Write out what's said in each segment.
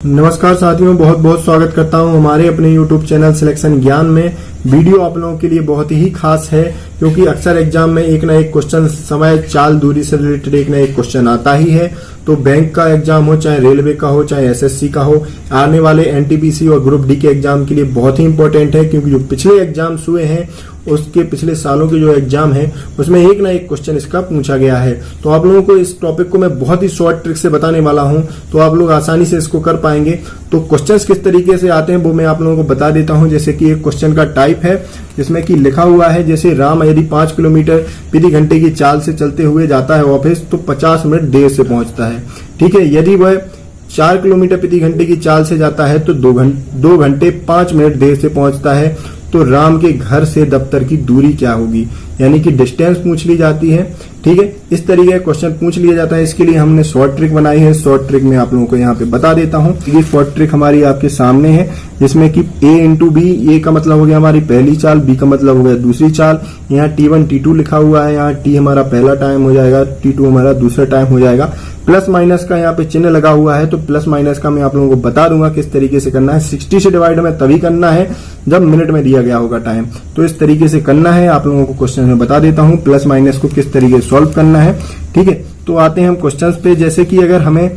नमस्कार साथियों, बहुत बहुत स्वागत करता हूं हमारे अपने YouTube चैनल सिलेक्शन ज्ञान में। वीडियो आप लोगों के लिए बहुत ही खास है क्योंकि अक्सर एग्जाम में एक ना एक क्वेश्चन समय चाल दूरी से रिलेटेड एक ना एक क्वेश्चन आता ही है। तो बैंक का एग्जाम हो, चाहे रेलवे का हो, चाहे एसएससी का हो, आने वाले एनटीपीसी और ग्रुप डी के एग्जाम के लिए बहुत ही इंपॉर्टेंट है क्योंकि जो पिछले एग्जाम्स हुए हैं उसके पिछले सालों के जो एग्जाम है उसमें एक ना एक क्वेश्चन इसका पूछा गया है। तो आप लोगों को इस टॉपिक को मैं बहुत ही शॉर्ट ट्रिक से बताने वाला हूं तो आप लोग आसानी से इसको कर पाएंगे। तो क्वेश्चंस किस तरीके से आते हैं वो मैं आप लोगों को बता देता हूं। जैसे कि एक क्वेश्चन का टाइप है जिसमें कि लिखा हुआ है, जैसे राम यदि 5 किलोमीटर प्रति घंटे की चाल से चलते हुए जाता है ऑफिस तो 50 मिनट देर से पहुंचता है। ठीक है, यदि वह 4 किलोमीटर प्रति घंटे की चाल से जाता है तो 2 घंटे 5 मिनट देर से पहुंचता है। तो राम के घर से दफ्तर की दूरी क्या होगी, यानी कि डिस्टेंस पूछ ली जाती है। ठीक है, इस तरीके का क्वेश्चन पूछ लिया जाता है। इसके लिए हमने शॉर्ट ट्रिक बनाई है। शॉर्ट ट्रिक मैं आप लोगों को यहाँ पे बता देता हूँ। ये शॉर्ट ट्रिक हमारी आपके सामने है जिसमें कि A इंटू बी, ए का मतलब हो गया हमारी पहली चाल, बी का मतलब हो गया दूसरी चाल। यहाँ T1 T2 लिखा हुआ है, यहाँ T हमारा पहला टाइम हो जाएगा, T2 हमारा दूसरा टाइम हो जाएगा। प्लस माइनस का यहाँ पे चिन्ह लगा हुआ है तो प्लस माइनस का मैं आप लोगों को बता दूंगा किस तरीके से करना है। 60 से डिवाइड में तभी करना है जब मिनट में दिया गया होगा टाइम, तो इस तरीके से करना है। आप लोगों को क्वेश्चन में बता देता हूँ प्लस माइनस को किस तरीके से सॉल्व करना है। ठीक है, तो आते हैं हम क्वेश्चंस पे। जैसे कि अगर हमें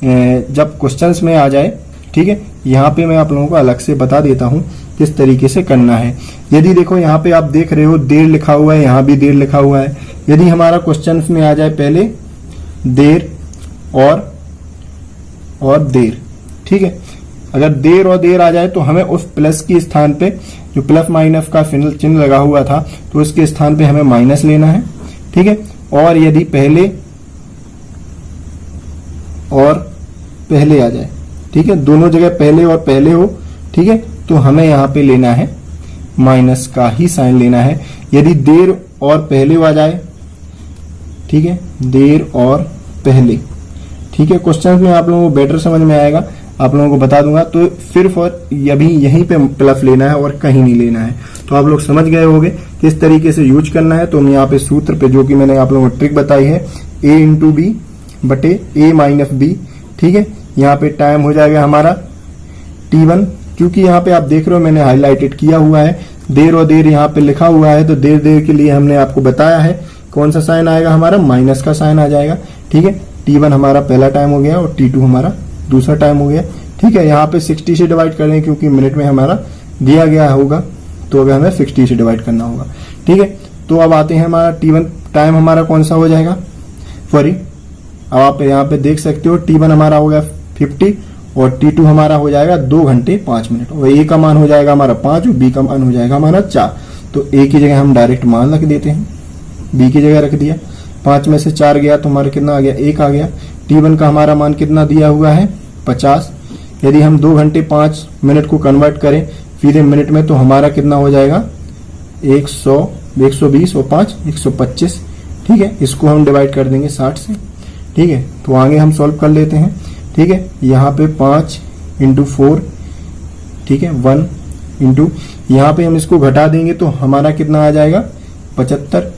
जब क्वेश्चंस में आ जाए, ठीक है, यहाँ पे मैं आप लोगों को अलग से बता देता हूँ किस तरीके से करना है। यदि देखो यहाँ पे आप देख रहे हो देर लिखा हुआ है, यहाँ भी देर लिखा हुआ है। यदि हमारा क्वेश्चन में आ जाए पहले देर और देर, ठीक है, अगर देर और देर आ जाए तो हमें उस प्लस के स्थान पे जो प्लस माइनस का चिन्ह लगा हुआ था तो उसके स्थान पे हमें माइनस लेना है। ठीक है, और यदि पहले आ जाए, ठीक है, दोनों जगह पहले और पहले हो, ठीक है, तो हमें यहाँ पे लेना है माइनस का ही साइन लेना है। यदि देर और पहले आ जाए, ठीक है, देर और पहले, ठीक है, क्वेश्चन में आप लोगों को बेटर समझ में आएगा, आप लोगों को बता दूंगा। तो सिर्फ और यहीं पे प्लस लेना है और कहीं नहीं लेना है। तो आप लोग समझ गए होंगे किस तरीके से यूज करना है। तो हम यहाँ पे सूत्र पे जो कि मैंने आप लोगों को ट्रिक बताई है, a इंटू बी बटे a माइनस बी। ठीक है, यहाँ पे टाइम हो जाएगा हमारा T1, क्योंकि यहाँ पे आप देख रहे हो मैंने हाईलाइटेड किया हुआ है, देर और देर यहाँ पे लिखा हुआ है। तो देर के लिए हमने आपको बताया है कौन सा साइन आएगा, हमारा माइनस का साइन आ जाएगा। ठीक है, T1 हमारा पहला टाइम हो गया और T2 हमारा दूसरा टाइम हो गया। ठीक है, यहाँ पे 60 से डिवाइड करें क्योंकि मिनट में हमारा दिया गया होगा तो अगर हमें 60 से डिवाइड करना होगा। ठीक है, तो अब आते हैं हमारा T1 टाइम हमारा कौन सा हो जाएगा, सॉरी, अब आप यहाँ पे देख सकते हो T1 हमारा हो गया 50 और T2 हमारा हो जाएगा 2 घंटे 5 मिनट। और A का मान हो जाएगा हमारा 5 और B का मान हो जाएगा हमारा 4। तो A की जगह हम डायरेक्ट मान रख देते हैं, B की जगह रख दिया, 5 में से 4 गया तो हमारा कितना आ गया, 1 आ गया। T1 का हमारा मान कितना दिया हुआ है 50। यदि हम 2 घंटे 5 मिनट को कन्वर्ट करें सीधे मिनट में तो हमारा कितना हो जाएगा 100, 120 और 5 125। ठीक है, इसको हम डिवाइड कर देंगे 60 से। ठीक है, तो आगे हम सॉल्व कर लेते हैं। ठीक है, यहाँ पे 5 इंटू 4, ठीक है, 1 इंटू, यहाँ पे हम इसको घटा देंगे तो हमारा कितना आ जाएगा 75,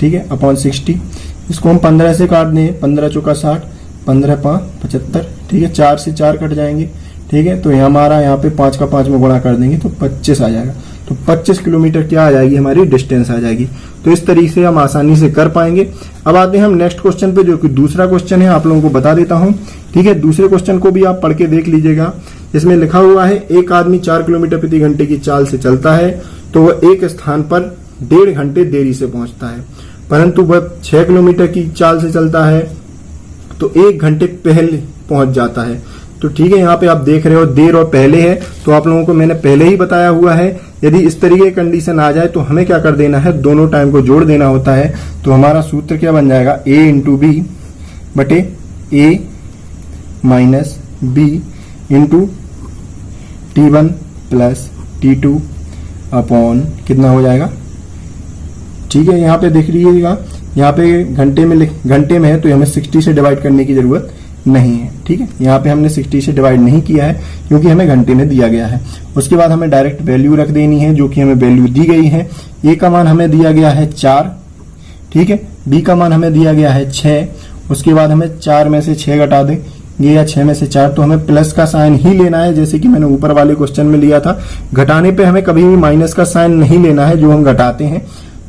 ठीक है, अपॉन 60। इसको हम 15 से काट दें, 15 चौका 60, 15 5 75। ठीक है, 4 से 4 कट जाएंगे। ठीक है, तो हमारा यहाँ पे 5 का 5 में गुणा कर देंगे तो 25 आ जाएगा। तो 25 किलोमीटर क्या आ जाएगी, हमारी डिस्टेंस आ जाएगी। तो इस तरीके से हम आसानी से कर पाएंगे। अब आते हैं हम नेक्स्ट क्वेश्चन पे जो कि दूसरा क्वेश्चन है, आप लोगों को बता देता हूँ। ठीक है, दूसरे क्वेश्चन को भी आप पढ़ के देख लीजिएगा। इसमें लिखा हुआ है एक आदमी 4 किलोमीटर प्रति घंटे की चाल से चलता है तो वह एक स्थान पर 1.5 घंटे देरी से पहुंचता है, परंतु वह 6 किलोमीटर की चाल से चलता है तो 1 घंटे पहले पहुंच जाता है। तो ठीक है, यहाँ पे आप देख रहे हो देर और पहले है तो आप लोगों को मैंने पहले ही बताया हुआ है। यदि इस तरीके की कंडीशन आ जाए तो हमें क्या कर देना है, दोनों टाइम को जोड़ देना होता है। तो हमारा सूत्र क्या बन जाएगा, a इंटू बी बटे a minus B into T1 plus T2 upon कितना हो जाएगा। ठीक है, यहाँ पे देख लीजिएगा, यहाँ पे घंटे में है तो हमें 60 से डिवाइड करने की जरूरत नहीं है। ठीक है, यहाँ पे हमने 60 से डिवाइड नहीं किया है क्योंकि हमें घंटे में दिया गया है। उसके बाद हमें डायरेक्ट वैल्यू रख देनी है जो कि हमें वैल्यू दी गई है। A का मान हमें दिया गया है 4, ठीक है, B का मान हमें दिया गया है 6। उसके बाद हमें 4 में से 6 घटा दें, ये या 6 में से 4, तो हमें प्लस का साइन ही लेना है, जैसे कि मैंने ऊपर वाले क्वेश्चन में लिया था। घटाने पे हमें कभी भी माइनस का साइन नहीं लेना है जो हम घटाते हैं।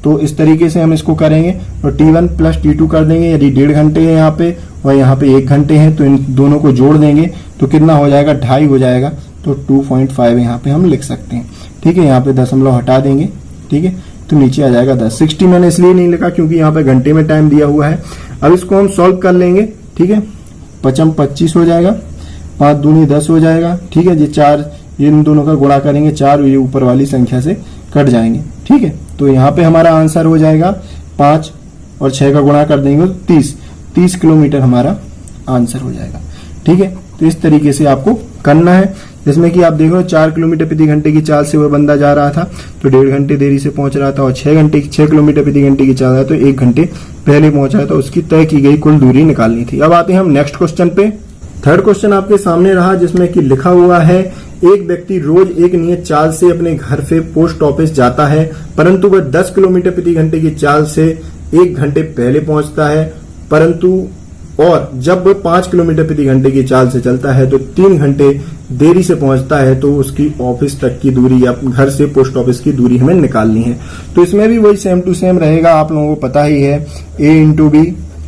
तो इस तरीके से हम इसको करेंगे। तो T1 प्लस T2 कर देंगे। यदि 1.5 घंटे है यहाँ पे और यहाँ पे 1 घंटे है तो इन दोनों को जोड़ देंगे तो कितना हो जाएगा, 2.5 हो जाएगा। तो 2.5 यहाँ पे हम लिख सकते हैं। ठीक है, यहाँ पे दशमलव हटा देंगे। ठीक है, तो नीचे आ जाएगा 10। 60 मैंने इसलिए नहीं लिखा क्योंकि यहाँ पे घंटे में टाइम दिया हुआ है। अब इसको हम सॉल्व कर लेंगे। ठीक है, 5 25 हो जाएगा, 5 दूनी 10 हो जाएगा। ठीक है, ये 4 इन दोनों का गुणा करेंगे, 4 ये ऊपर वाली संख्या से कट जाएंगे। ठीक है, तो यहाँ पे हमारा आंसर हो जाएगा 5 और 6 का गुणा कर देंगे तो 30 किलोमीटर हमारा आंसर हो जाएगा। ठीक है, तो इस तरीके से आपको करना है, जिसमें कि आप देखो 4 किलोमीटर प्रति घंटे की चाल से वह बंदा जा रहा था तो 1.5 घंटे देरी से पहुंच रहा था, और 6 किलोमीटर प्रति घंटे की चाल है तो 1 घंटे पहले पहुंचा था। उसकी तय की गई कुल दूरी निकालनी थी। अब आते हैं हम नेक्स्ट क्वेश्चन पे। थर्ड क्वेश्चन आपके सामने रहा, जिसमें कि लिखा हुआ है एक व्यक्ति रोज एक नियत चाल से अपने घर से पोस्ट ऑफिस जाता है, परंतु वह 10 किलोमीटर प्रति घंटे की चाल से 1 घंटे पहले पहुंचता है, परंतु और जब वह 5 किलोमीटर प्रति घंटे की चाल से चलता है तो 3 घंटे देरी से पहुंचता है। तो उसकी ऑफिस तक की दूरी या घर से पोस्ट ऑफिस की दूरी हमें निकालनी है। तो इसमें भी वही सेम टू सेम रहेगा, आप लोगों को पता ही है, A इंटू बी।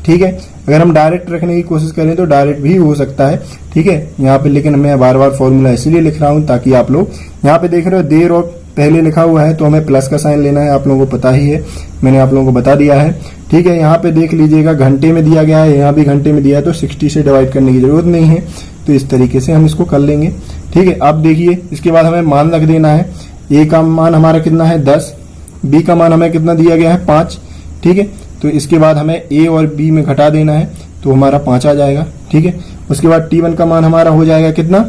ठीक है, अगर हम डायरेक्ट रखने की कोशिश करें तो डायरेक्ट भी हो सकता है। ठीक है, यहाँ पे लेकिन मैं बार बार फॉर्मूला इसीलिए लिख रहा हूं ताकि आप लोग यहाँ पे देख रहे हो देर और पहले लिखा हुआ है तो हमें प्लस का साइन लेना है, आप लोगों को पता ही है, मैंने आप लोगों को बता दिया है। ठीक है, यहाँ पे देख लीजिएगा घंटे में दिया गया है, यहाँ भी घंटे में दिया है, तो 60 से डिवाइड करने की जरूरत नहीं है। तो इस तरीके से हम इसको कर लेंगे। ठीक है, अब देखिए इसके बाद हमें मान रख देना है। ए का मान हमारा कितना है 10, बी का मान हमें कितना दिया गया है 5। ठीक है, तो इसके बाद हमें ए और बी में घटा देना है तो हमारा 5 आ जाएगा। ठीक है, उसके बाद T1 का मान हमारा हो जाएगा कितना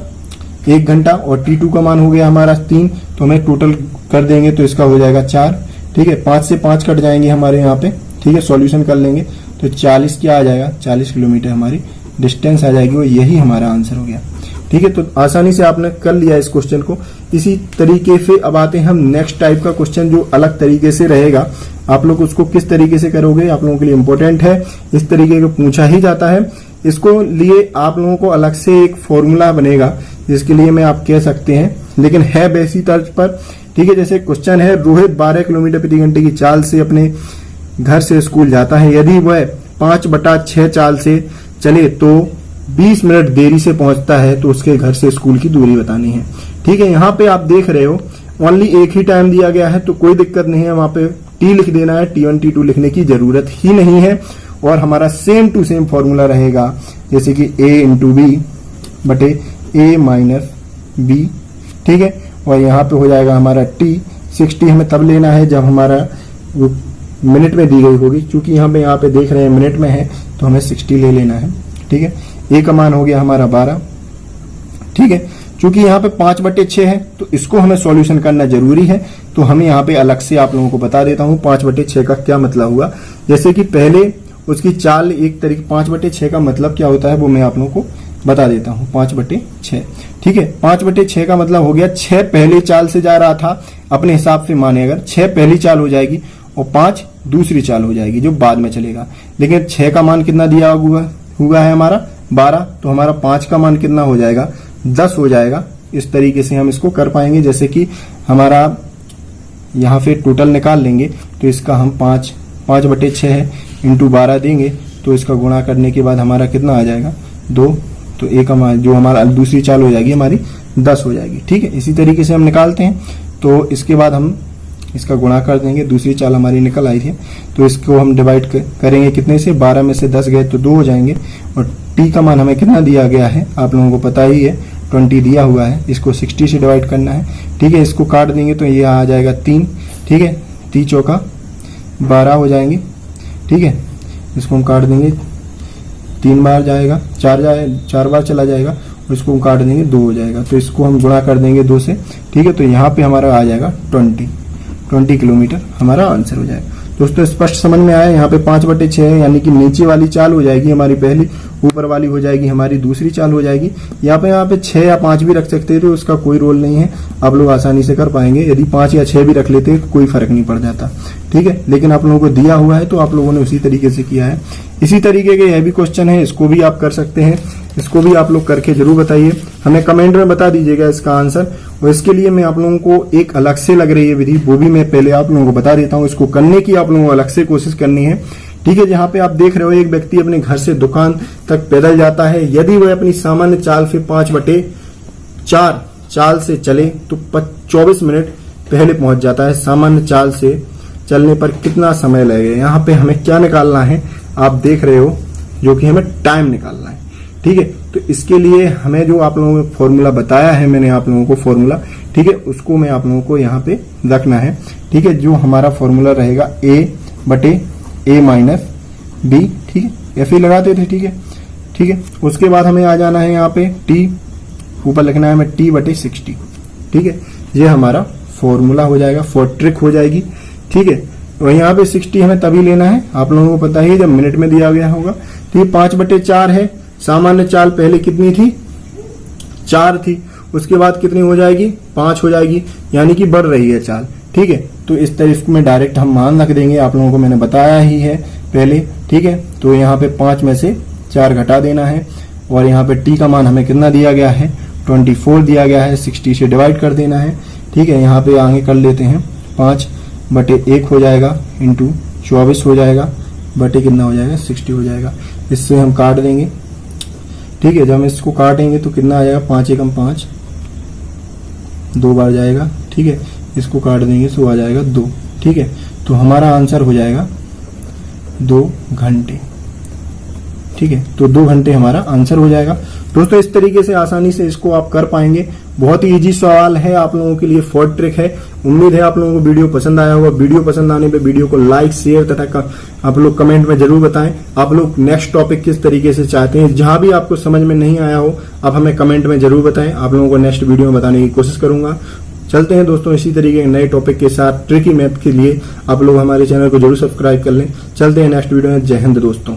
1 घंटा, और T2 का मान हो गया हमारा 3, तो हमें टोटल कर देंगे तो इसका हो जाएगा 4। ठीक है, 5 से 5 कट जाएंगे हमारे यहाँ पे। ठीक है, सॉल्यूशन कर लेंगे तो 40 क्या आ जाएगा, 40 किलोमीटर हमारी डिस्टेंस आ जाएगी, और यही हमारा आंसर हो गया। ठीक है, तो आसानी से आपने कर लिया इस क्वेश्चन को। इसी तरीके से अब आते हैं हम नेक्स्ट टाइप का क्वेश्चन जो अलग तरीके से रहेगा। आप लोग उसको किस तरीके से करोगे आप लोगों के लिए इंपॉर्टेंट है, इस तरीके का पूछा ही जाता है। इसको लिए आप लोगों को अलग से एक फॉर्मूला बनेगा जिसके लिए मैं आप कह सकते हैं, लेकिन है वैसी तर्ज पर। ठीक है, जैसे क्वेश्चन है रोहित 12 किलोमीटर प्रति घंटे की चाल से अपने घर से स्कूल जाता है, यदि वह 5/6 चाल से चले तो 20 मिनट देरी से पहुंचता है, तो उसके घर से स्कूल की दूरी बतानी है। ठीक है, यहाँ पे आप देख रहे हो ओनली एक ही टाइम दिया गया है तो कोई दिक्कत नहीं है, वहां पे T लिख देना है, T1 T2 लिखने की जरूरत ही नहीं है। और हमारा सेम टू सेम फॉर्मूला रहेगा, जैसे कि A इंटू बी बटे A माइनस बी। ठीक है, और यहाँ पे हो जाएगा हमारा T। 60 हमें तब लेना है जब हमारा मिनट में दी गई होगी, क्योंकि यहाँ पे देख रहे हैं मिनट में है तो हमें 60 ले लेना है। ठीक है, A का मान हो गया हमारा 12। ठीक है, चूंकि यहाँ पे 5/6 है तो इसको हमें सॉल्यूशन करना जरूरी है, तो हमें यहाँ पे अलग से आप लोगों को बता देता हूँ 5/6 का क्या मतलब हुआ। जैसे कि पहले उसकी चाल एक तरीके 5/6 का मतलब क्या होता है वो मैं आप लोगों को बता देता हूँ। 5/6 ठीक है, 5/6 का मतलब हो गया 6 पहले चाल से जा रहा था, अपने हिसाब से माने अगर 6 पहली चाल हो जाएगी और 5 दूसरी चाल हो जाएगी जो बाद में चलेगा। लेकिन 6 का मान कितना दिया हुआ है हमारा 12, तो हमारा 5 का मान कितना हो जाएगा 10 हो जाएगा। इस तरीके से हम इसको कर पाएंगे। जैसे कि हमारा यहाँ पे टोटल निकाल लेंगे तो इसका हम 5/6 है इंटू 12 देंगे तो इसका गुणा करने के बाद हमारा कितना आ जाएगा 2, तो एक हमारा जो हमारा दूसरी चाल हो जाएगी हमारी 10 हो जाएगी। ठीक है, इसी तरीके से हम निकालते हैं। तो इसके बाद हम इसका गुणा कर देंगे, दूसरी चाल हमारी निकल आई थी तो इसको हम डिवाइड करेंगे कितने से, 12 में से 10 गए तो 2 हो जाएंगे। और T का मान हमें कितना दिया गया है आप लोगों को पता ही है 20 दिया हुआ है, इसको 60 से डिवाइड करना है। ठीक है, इसको काट देंगे तो ये आ जाएगा 3। ठीक है, 3 चौका 12 हो जाएंगे। ठीक है, इसको हम काट देंगे 3 बार जाएगा, 4 बार चला जाएगा और इसको हम काट देंगे 2 हो जाएगा, तो इसको हम गुणा कर देंगे 2 से। ठीक है, तो यहाँ पे हमारा आ जाएगा 20 किलोमीटर हमारा आंसर हो जाएगा। दोस्तों स्पष्ट समझ में आया, यहाँ पे 5/6 है यानी कि नीचे वाली चाल हो जाएगी हमारी पहली ऊपर वाली हो जाएगी हमारी दूसरी चाल हो जाएगी। यहाँ पे 6 या 5 भी रख सकते थे तो उसका कोई रोल नहीं है, आप लोग आसानी से कर पाएंगे। यदि 5 या 6 भी रख लेते तो कोई फर्क नहीं पड़ जाता, ठीक है। लेकिन आप लोगों को दिया हुआ है तो आप लोगों ने उसी तरीके से किया है। इसी तरीके के यह भी क्वेश्चन है, इसको भी आप कर सकते हैं, इसको भी आप लोग करके जरूर बताइए, हमें कमेंट में बता दीजिएगा इसका आंसर। और इसके लिए मैं आप लोगों को एक अलग से लग रही है विधि, वो भी मैं पहले आप लोगों को बता देता हूँ। इसको करने की आप लोगों को अलग से कोशिश करनी है, ठीक है। जहां पे आप देख रहे हो एक व्यक्ति अपने घर से दुकान तक पैदल जाता है, यदि वह अपनी सामान्य चाल से 5/4 चाल से चले तो 24 मिनट पहले पहुंच जाता है। सामान्य चाल से चलने पर कितना समय लगेगा, यहाँ पे हमें क्या निकालना है आप देख रहे हो, जो कि हमें टाइम निकालना है, ठीक है। तो इसके लिए हमें जो आप लोगों को फॉर्मूला बताया है, मैंने आप लोगों को फॉर्मूला, ठीक है, उसको मैं आप लोगों को यहाँ पे रखना है, ठीक है। जो हमारा फॉर्मूला रहेगा A/A-B, ठीक है, ऐसे ही लगाते थे, ठीक है, ठीक है। उसके बाद हमें आ जाना है यहाँ पे T, ऊपर लिखना है हमें T/60, ठीक है। ये हमारा फॉर्मूला हो जाएगा, फॉर ट्रिक हो जाएगी, ठीक है। और यहाँ पे 60 हमें तभी लेना है, आप लोगों को पता ही जब मिनट में दिया गया होगा। तो ये 5/4 है, सामान्य चाल पहले कितनी थी, 4 थी, उसके बाद कितनी हो जाएगी, 5 हो जाएगी, यानी कि बढ़ रही है चाल, ठीक है। तो इस तरीके में डायरेक्ट हम मान रख देंगे, आप लोगों को मैंने बताया ही है पहले, ठीक है। तो यहाँ पे 5 में से 4 घटा देना है, और यहाँ पे टी का मान हमें कितना दिया गया है, 24 दिया गया है, 60 से डिवाइड कर देना है, ठीक है। यहाँ पे आगे कर लेते हैं, 5/1 हो जाएगा इंटू 24 हो जाएगा, बटे कितना हो जाएगा, 60 हो जाएगा। इससे हम काट देंगे, ठीक है। जब हम इसको काटेंगे तो कितना आ जाएगा, 5 एकम 5, 2 बार जाएगा, ठीक है। इसको काट देंगे तो आ जाएगा 2, ठीक है। तो हमारा आंसर हो जाएगा 2 घंटे, ठीक है। तो 2 घंटे हमारा आंसर हो जाएगा। दोस्तों इस तरीके से आसानी से इसको आप कर पाएंगे, बहुत ही इजी सवाल है आप लोगों के लिए, फॉर ट्रिक है। उम्मीद है आप लोगों को वीडियो पसंद आया होगा। वीडियो पसंद आने पे वीडियो को लाइक, शेयर तथा आप लोग कमेंट में जरूर बताएं आप लोग नेक्स्ट टॉपिक किस तरीके से चाहते हैं। जहां भी आपको समझ में नहीं आया हो आप हमें कमेंट में जरूर बताएं, आप लोगों को नेक्स्ट वीडियो में बताने की कोशिश करूंगा। चलते हैं दोस्तों इसी तरीके के नए टॉपिक के साथ। ट्रिकी मैथ के लिए आप लोग हमारे चैनल को जरूर सब्सक्राइब कर लें। चलते हैं नेक्स्ट वीडियो में। जय हिंद दोस्तों।